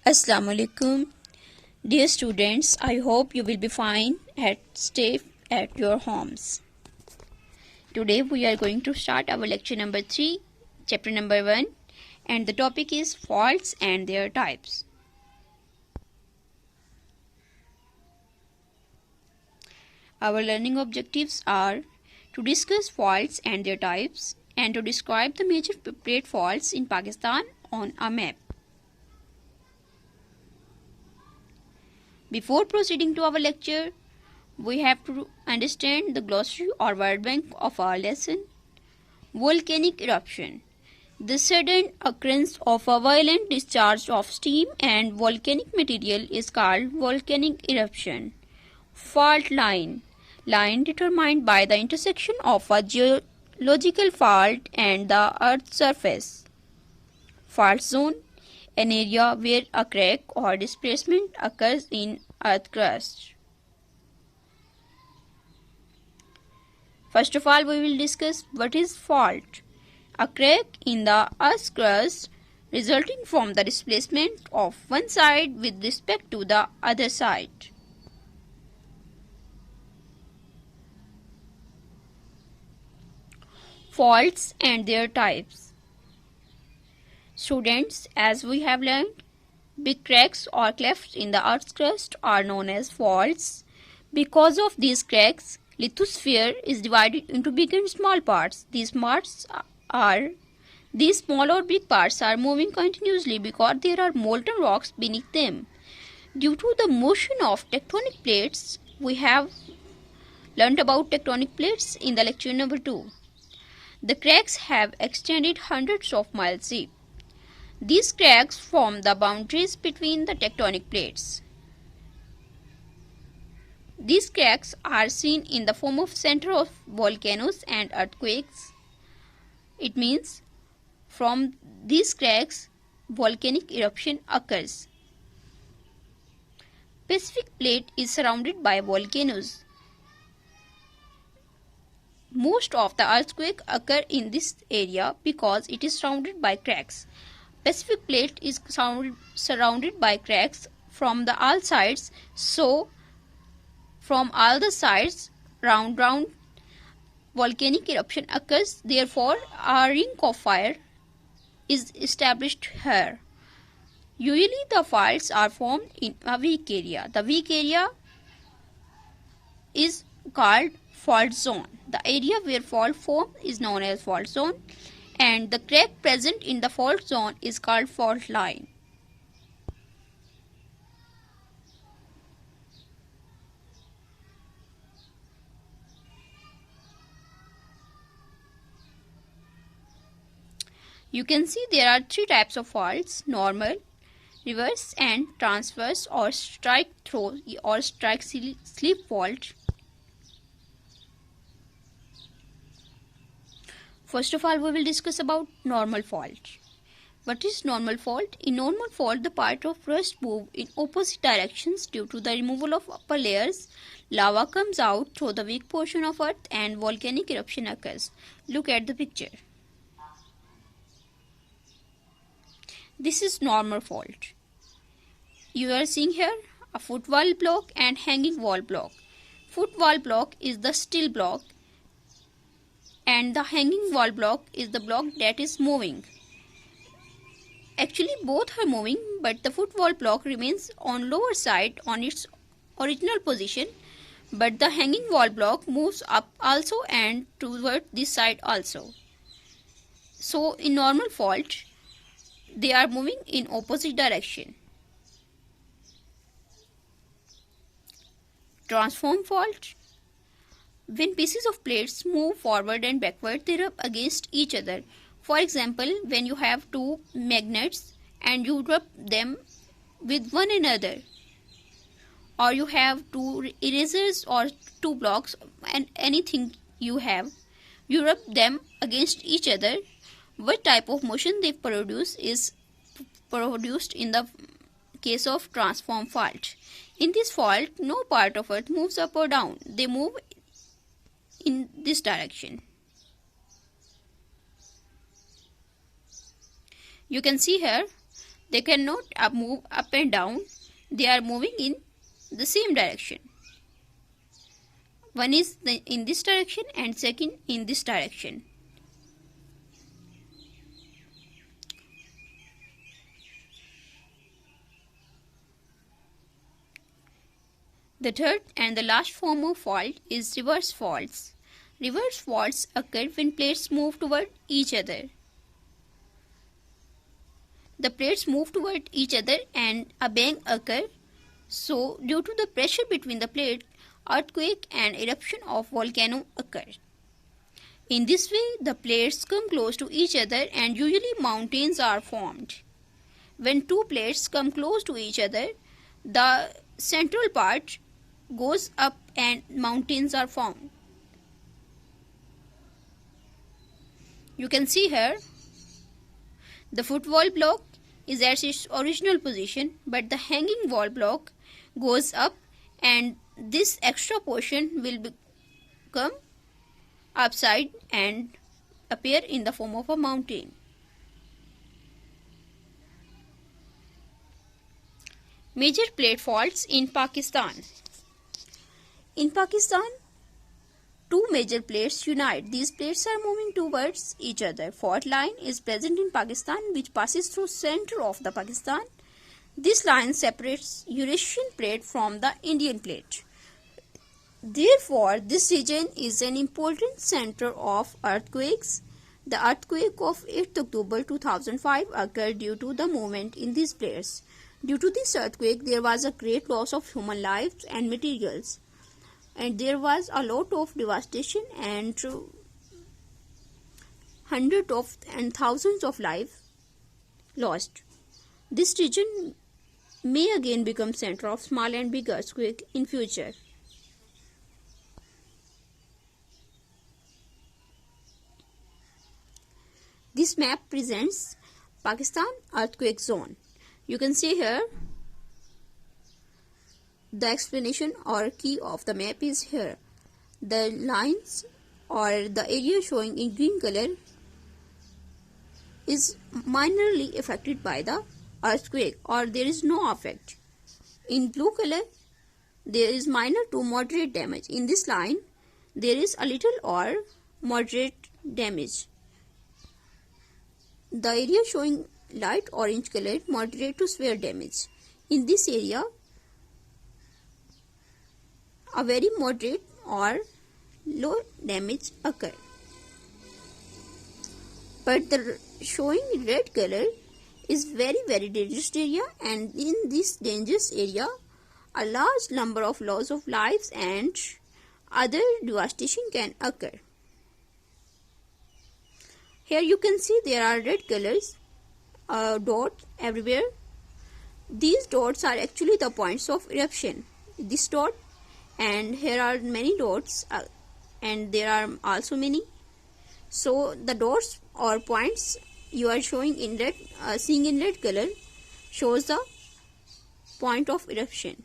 Assalamu alaikum. Dear students, I hope you will be fine and safe at your homes. Today we are going to start our lecture number 3, chapter number 1, and the topic is faults and their types. Our learning objectives are to discuss faults and their types and to describe the major plate faults in Pakistan on a map. Before proceeding to our lecture, we have to understand the glossary or word bank of our lesson. Volcanic eruption. The sudden occurrence of a violent discharge of steam and volcanic material is called volcanic eruption. Fault line. Line determined by the intersection of a geological fault and the Earth's surface. Fault zone. An area where a crack or displacement occurs in Earth crust. First of all, we will discuss what is fault. A crack in the Earth's crust resulting from the displacement of one side with respect to the other side. Faults and their types. Students, as we have learned, big cracks or clefts in the Earth's crust are known as faults. Because of these cracks, lithosphere is divided into big and small parts. These small or big parts are moving continuously because there are molten rocks beneath them. Due to the motion of tectonic plates, we have learned about tectonic plates in the lecture number 2. The cracks have extended hundreds of miles deep. These cracks form the boundaries between the tectonic plates. These cracks are seen in the form of center of volcanoes and earthquakes. It means from these cracks, volcanic eruption occurs. Pacific plate is surrounded by volcanoes. Most of the earthquakes occur in this area because it is surrounded by cracks. Pacific plate is surrounded by cracks from all sides, so from all the sides round volcanic eruption occurs. Therefore, a ring of fire is established here. Usually the faults are formed in a weak area. The weak area is called fault zone. The area where fault forms is known as fault zone, and the crack present in the fault zone is called fault line. You can see there are 3 types of faults: normal, reverse and transverse or strike through or strike slip fault. First of all, we will discuss about normal fault. What is normal fault? In normal fault, the part of rust move in opposite directions due to the removal of upper layers. Lava comes out through the weak portion of earth and volcanic eruption occurs. Look at the picture. This is normal fault. You are seeing here a footwall block and hanging wall block. Footwall block is the still block and the hanging wall block is the block that is moving. Actually, both are moving, but the footwall block remains on lower side on its original position, but the hanging wall block moves up also and toward this side also. So in normal fault, they are moving in opposite direction. Transform fault. When pieces of plates move forward and backward, they rub against each other. For example, when you have 2 magnets and you rub them with one another, or you have 2 erasers or 2 blocks and anything you have, you rub them against each other, what type of motion they produce is produced in the case of transform fault. In this fault, no part of earth moves up or down. They move in this direction. You can see here They cannot move up and down. They are moving in the same direction. One is in this direction and second in this direction. The third and the last form of fault is reverse faults. Reverse faults occur when plates move toward each other. The plates move toward each other and a bang occurs. So, due to the pressure between the plate, earthquake and eruption of volcano occur. In this way, the plates come close to each other and usually mountains are formed. When two plates come close to each other, the central part goes up and mountains are formed. You can see here the footwall block is at its original position, but the hanging wall block goes up and this extra portion will become upside and appear in the form of a mountain. Major plate faults in Pakistan. In Pakistan, two major plates unite. These plates are moving towards each other. Fault line is present in Pakistan, which passes through center of the Pakistan. This line separates Eurasian plate from the Indian plate. Therefore, this region is an important center of earthquakes. The earthquake of 8th October 2005 occurred due to the movement in these plates. Due to this earthquake, there was a great loss of human lives and materials. And there was a lot of devastation and hundreds of and thousands of lives lost. This region may again become center of small and big earthquake in future. This map presents Pakistan earthquake zone. You can see here the explanation or key of the map is here. The lines or the area showing in green color is minorly affected by the earthquake or there is no effect. In blue color, there is minor to moderate damage. In this line, there is a little or moderate damage. The area showing light orange color, moderate to severe damage. In this area, a very moderate or low damage occur. But the showing red color is very dangerous area, and in this dangerous area a large number of loss of lives and other devastation can occur. Here you can see there are red colors dots everywhere. These dots are actually the points of eruption. This dot and here are many dots and there are also many. So the dots or points you are showing in red, seeing in red color shows the point of eruption.